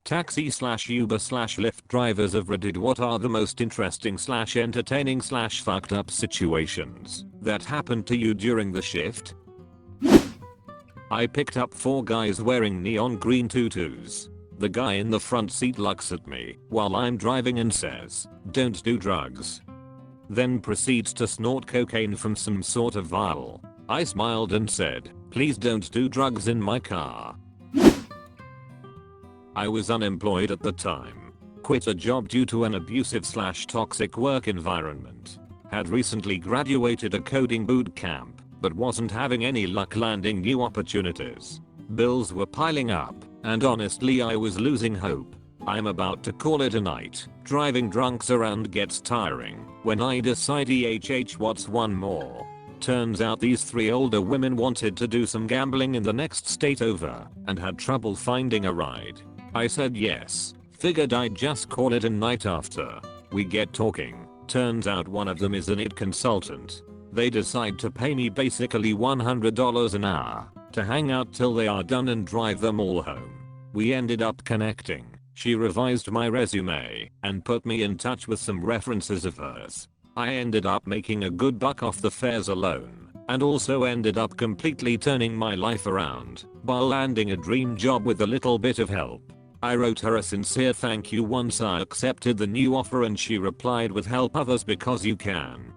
Taxi slash Uber slash Lyft drivers of Reddit, what are the most interesting slash entertaining slash fucked up situations that happened to you during the shift? I picked up 4 guys wearing neon green tutus. The guy in the front seat looks at me while I'm driving and says, "Don't do drugs." Then proceeds to snort cocaine from some sort of vial. I smiled and said, "Please don't do drugs in my car." I was unemployed at the time. Quit a job due to an abusive slash toxic work environment. Had recently graduated a coding boot camp, but wasn't having any luck landing new opportunities. Bills were piling up, and honestly I was losing hope. I'm about to call it a night. Driving drunks around gets tiring, when I decide what's one more. Turns out these 3 older women wanted to do some gambling in the next state over, and had trouble finding a ride. I said yes, figured I'd just call it a night after. We get talking, turns out one of them is an IT consultant. They decide to pay me basically $100 an hour to hang out till they are done and drive them all home. We ended up connecting. She revised my resume and put me in touch with some references of hers. I ended up making a good buck off the fares alone, and also ended up completely turning my life around while landing a dream job with a little bit of help. I wrote her a sincere thank you once I accepted the new offer, and she replied with, "Help others because you can."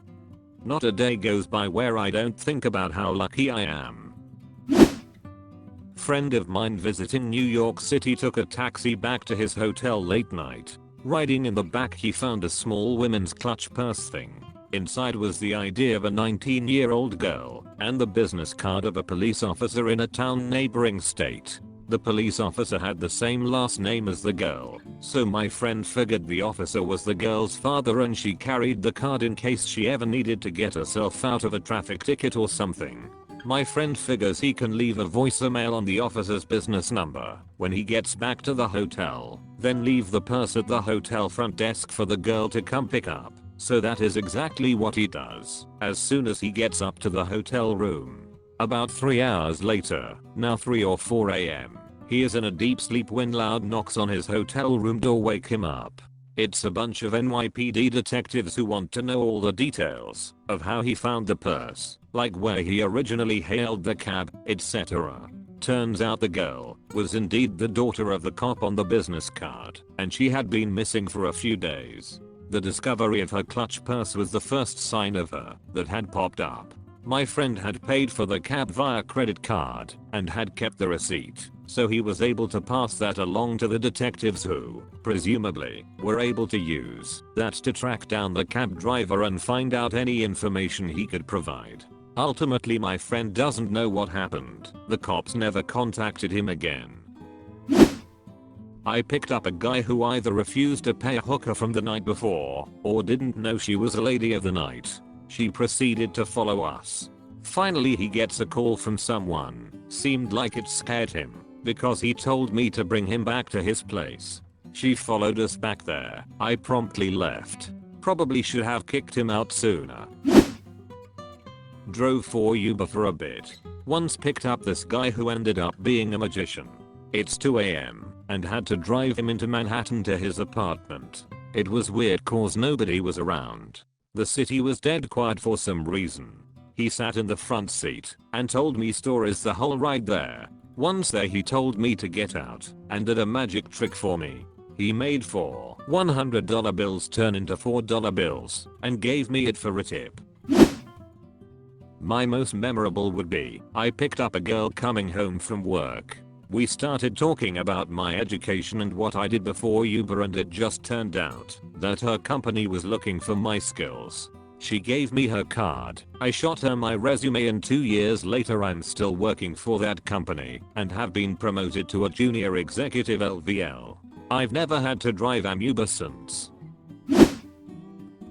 Not a day goes by where I don't think about how lucky I am. Friend of mine visiting New York City took a taxi back to his hotel late night. Riding in the back he found a small women's clutch purse thing. Inside was the ID of a 19-year-old girl and the business card of a police officer in a town neighboring state. The police officer had the same last name as the girl, so my friend figured the officer was the girl's father and she carried the card in case she ever needed to get herself out of a traffic ticket or something. My friend figures he can leave a voicemail on the officer's business number when he gets back to the hotel, then leave the purse at the hotel front desk for the girl to come pick up. So that is exactly what he does as soon as he gets up to the hotel room. About 3 hours later, now 3 or 4 am, he is in a deep sleep when loud knocks on his hotel room door wake him up. It's a bunch of NYPD detectives who want to know all the details of how he found the purse, like where he originally hailed the cab, etc. Turns out the girl was indeed the daughter of the cop on the business card, and she had been missing for a few days. The discovery of her clutch purse was the first sign of her that had popped up. My friend had paid for the cab via credit card and had kept the receipt, so he was able to pass that along to the detectives who, presumably, were able to use that to track down the cab driver and find out any information he could provide. Ultimately my friend doesn't know what happened. The cops never contacted him again. I picked up a guy who either refused to pay a hooker from the night before or didn't know she was a lady of the night. She proceeded to follow us. Finally he gets a call from someone. Seemed like it scared him because he told me to bring him back to his place. She followed us back there. I promptly left. Probably should have kicked him out sooner. Drove for Uber for a bit. Once picked up this guy who ended up being a magician. It's 2 am and had to drive him into Manhattan to his apartment. It was weird cause nobody was around. The city was dead quiet for some reason. He sat in the front seat and told me stories the whole ride there. Once there he told me to get out and did a magic trick for me. He made 4 $100 bills turn into $4 bills and gave me it for a tip. My most memorable would be, I picked up a girl coming home from work. We started talking about my education and what I did before Uber, and it just turned out that her company was looking for my skills. She gave me her card. I shot her my resume and 2 years later I'm still working for that company and have been promoted to a junior executive LVL. I've never had to drive an Uber since.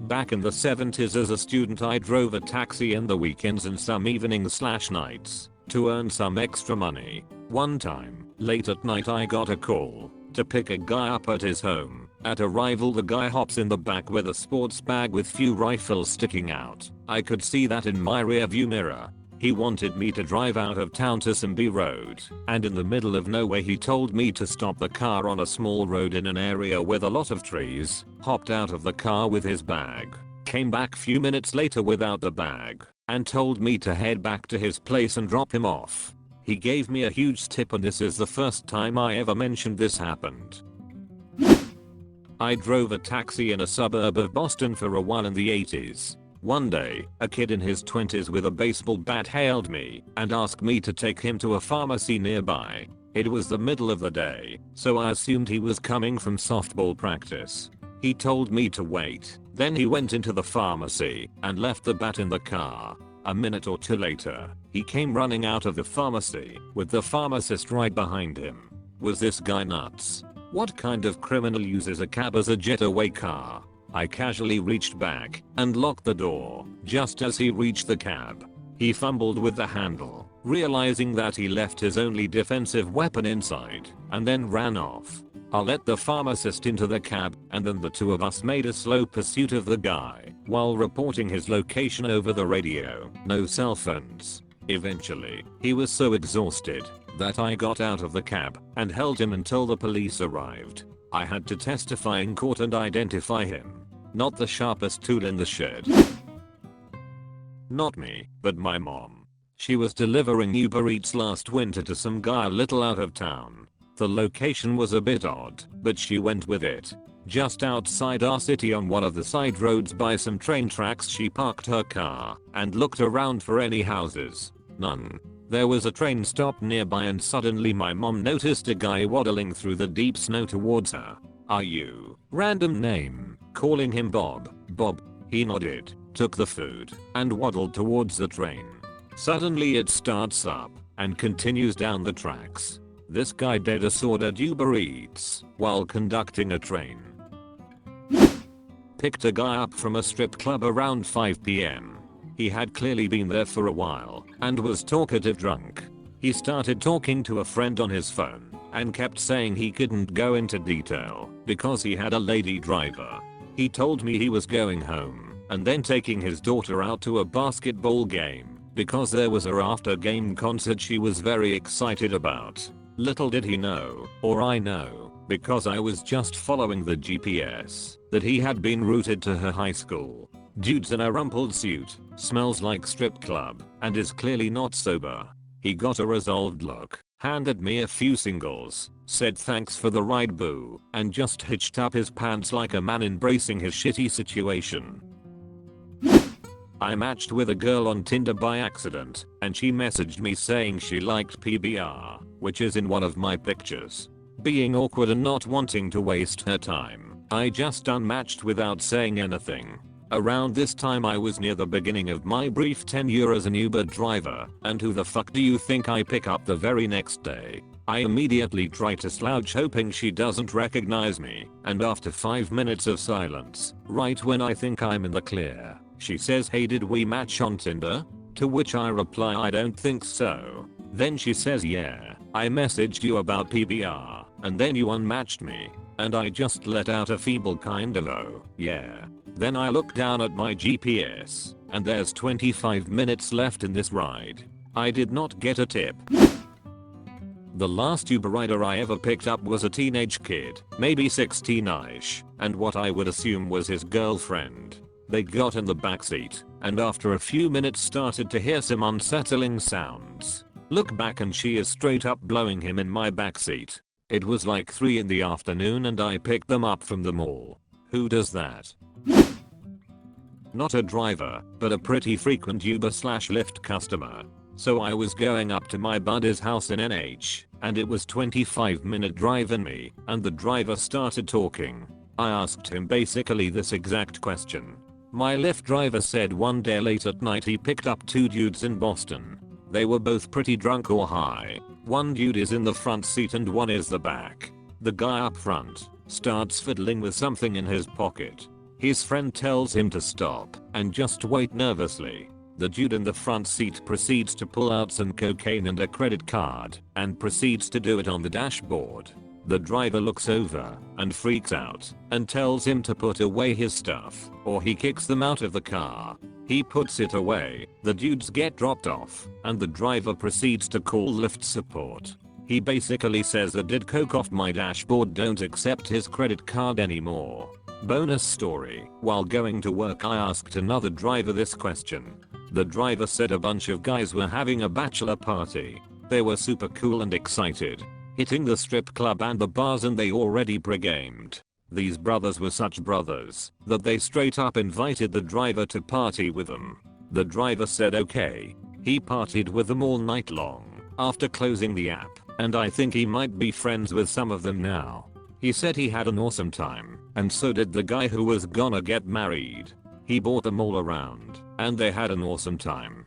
Back in the 70s as a student I drove a taxi in the weekends and some evenings/nights to earn some extra money. One time, late at night I got a call to pick a guy up at his home. At arrival the guy hops in the back with a sports bag with few rifles sticking out. I could see that in my rear view mirror. He wanted me to drive out of town to some B road, and in the middle of nowhere he told me to stop the car on a small road in an area with a lot of trees, hopped out of the car with his bag, came back few minutes later without the bag, and told me to head back to his place and drop him off. He gave me a huge tip, and this is the first time I ever mentioned this happened. I drove a taxi in a suburb of Boston for a while in the 80s. One day, a kid in his 20s with a baseball bat hailed me and asked me to take him to a pharmacy nearby. It was the middle of the day, so I assumed he was coming from softball practice. He told me to wait, then he went into the pharmacy and left the bat in the car. A minute or two later, he came running out of the pharmacy with the pharmacist right behind him. Was this guy nuts? What kind of criminal uses a cab as a getaway car? I casually reached back and locked the door just as he reached the cab. He fumbled with the handle, realizing that he left his only defensive weapon inside, and then ran off. I let the pharmacist into the cab, and then the two of us made a slow pursuit of the guy while reporting his location over the radio. No cell phones. Eventually, he was so exhausted that I got out of the cab and held him until the police arrived. I had to testify in court and identify him. Not the sharpest tool in the shed. Not me, but my mom. She was delivering Uber Eats last winter to some guy a little out of town. The location was a bit odd, but she went with it. Just outside our city on one of the side roads by some train tracks, she parked her car and looked around for any houses. None. There was a train stop nearby, and suddenly my mom noticed a guy waddling through the deep snow towards her. "Are you?" Random name. Calling him Bob. Bob. He nodded, took the food, and waddled towards the train. Suddenly it starts up and continues down the tracks. This guy dead ass ordered Uber Eats while conducting a train. Picked a guy up from a strip club around 5 PM. He had clearly been there for a while and was talkative drunk. He started talking to a friend on his phone and kept saying he couldn't go into detail because he had a lady driver. He told me he was going home and then taking his daughter out to a basketball game because there was a after game concert she was very excited about. Little did he know, or I know, because I was just following the GPS, that he had been routed to her high school. Dude's in a rumpled suit, smells like strip club, and is clearly not sober. He got a resolved look, handed me a few singles, said thanks for the ride boo, and just hitched up his pants like a man embracing his shitty situation. I matched with a girl on Tinder by accident, and she messaged me saying she liked PBR, which is in one of my pictures. Being awkward and not wanting to waste her time, I just unmatched without saying anything. Around this time I was near the beginning of my brief tenure as an Uber driver, and who the fuck do you think I pick up the very next day? I immediately try to slouch hoping she doesn't recognize me, and after 5 minutes of silence, right when I think I'm in the clear, she says, "Hey, did we match on Tinder?" To which I reply, "I don't think so." Then she says, "Yeah, I messaged you about PBR, and then you unmatched me." And I just let out a feeble kind of "oh, yeah." Then I look down at my GPS, and there's 25 minutes left in this ride. I did not get a tip. The last Uber rider I ever picked up was a teenage kid, maybe 16ish, and what I would assume was his girlfriend. They got in the backseat, and after a few minutes started to hear some unsettling sounds. Look back and she is straight up blowing him in my backseat. It was like 3 in the afternoon and I picked them up from the mall. Who does that? Not a driver, but a pretty frequent Uber/Lyft customer. So I was going up to my buddy's house in NH, and it was 25-minute drive in me, and the driver started talking. I asked him basically this exact question. My Lyft driver said one day late at night he picked up 2 dudes in Boston. They were both pretty drunk or high. One dude is in the front seat and one is the back. The guy up front starts fiddling with something in his pocket. His friend tells him to stop and just wait nervously. The dude in the front seat proceeds to pull out some cocaine and a credit card and proceeds to do it on the dashboard. The driver looks over and freaks out and tells him to put away his stuff or he kicks them out of the car. He puts it away, the dudes get dropped off, and the driver proceeds to call Lyft support. He basically says I did coke off my dashboard, don't accept his credit card anymore. Bonus story, while going to work I asked another driver this question. The driver said a bunch of guys were having a bachelor party. They were super cool and excited, hitting the strip club and the bars, and they already pre-gamed. These brothers were such brothers that they straight up invited the driver to party with them. The driver said okay. He partied with them all night long after closing the app, and I think he might be friends with some of them now. He said he had an awesome time, and so did the guy who was gonna get married. He brought them all around, and they had an awesome time.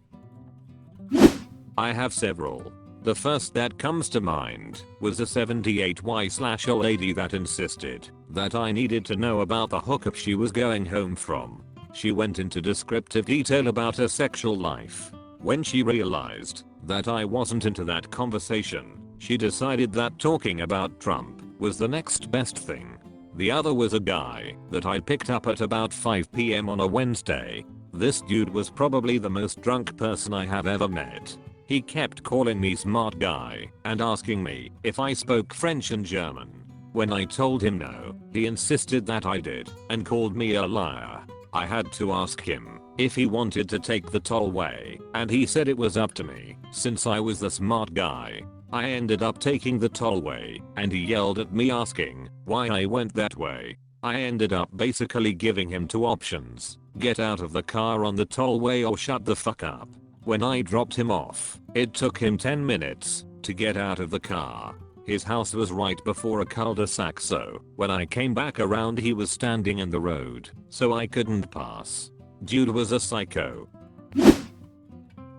I have several. The first that comes to mind was a 78Y/old lady that insisted that I needed to know about the hookup she was going home from. She went into descriptive detail about her sexual life. When she realized that I wasn't into that conversation, she decided that talking about Trump was the next best thing. The other was a guy that I picked up at about 5 PM on a Wednesday. This dude was probably the most drunk person I have ever met. He kept calling me smart guy and asking me if I spoke French and German. When I told him no, he insisted that I did and called me a liar. I had to ask him if he wanted to take the tollway, and he said it was up to me since I was the smart guy. I ended up taking the tollway, and he yelled at me asking why I went that way. I ended up basically giving him two options: get out of the car on the tollway or shut the fuck up. When I dropped him off, it took him 10 minutes to get out of the car. His house was right before a cul-de-sac, so when I came back around he was standing in the road, so I couldn't pass. Dude was a psycho.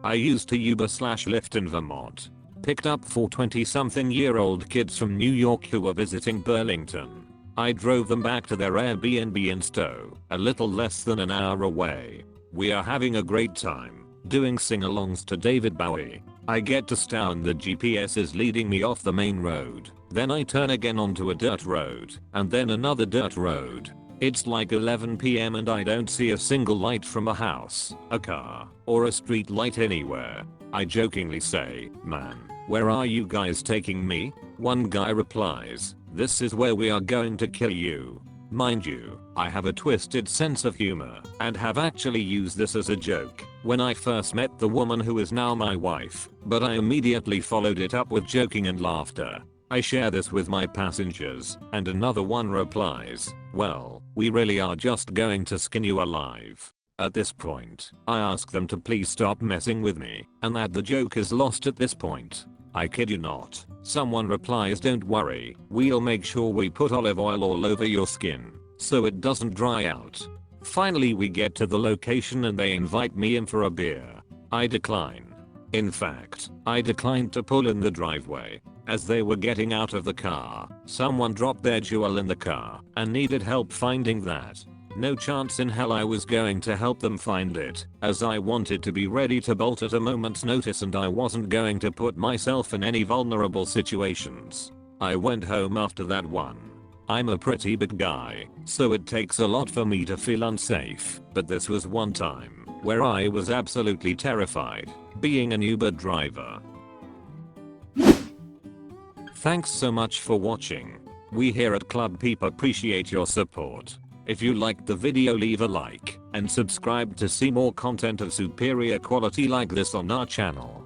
I used to Uber/Lyft in Vermont. Picked up 4 20-something-year-old kids from New York who were visiting Burlington. I drove them back to their Airbnb in Stowe, a little less than an hour away. We are having a great time doing sing-alongs to David Bowie. I get to Stowe and the GPS is leading me off the main road. Then I turn again onto a dirt road, and then another dirt road. It's like 11 PM and I don't see a single light from a house, a car, or a street light anywhere. I jokingly say, "Man, where are you guys taking me?" One guy replies, "This is where we are going to kill you." Mind you, I have a twisted sense of humor and have actually used this as a joke when I first met the woman who is now my wife, but I immediately followed it up with joking and laughter. I share this with my passengers, and another one replies, "Well, we really are just going to skin you alive." At this point, I ask them to please stop messing with me, and that the joke is lost at this point. I kid you not. Someone replies, "Don't worry, we'll make sure we put olive oil all over your skin so it doesn't dry out." Finally we get to the location and they invite me in for a beer. I decline. In fact, I declined to pull in the driveway. As they were getting out of the car, someone dropped their jewel in the car and needed help finding that. No chance in hell I was going to help them find it, as I wanted to be ready to bolt at a moment's notice and I wasn't going to put myself in any vulnerable situations. I went home after that one. I'm a pretty big guy, so it takes a lot for me to feel unsafe, but this was one time where I was absolutely terrified, being an Uber driver. Thanks so much for watching. We here at ClubPepe appreciate your support. If you liked the video, leave a like and subscribe to see more content of superior quality like this on our channel.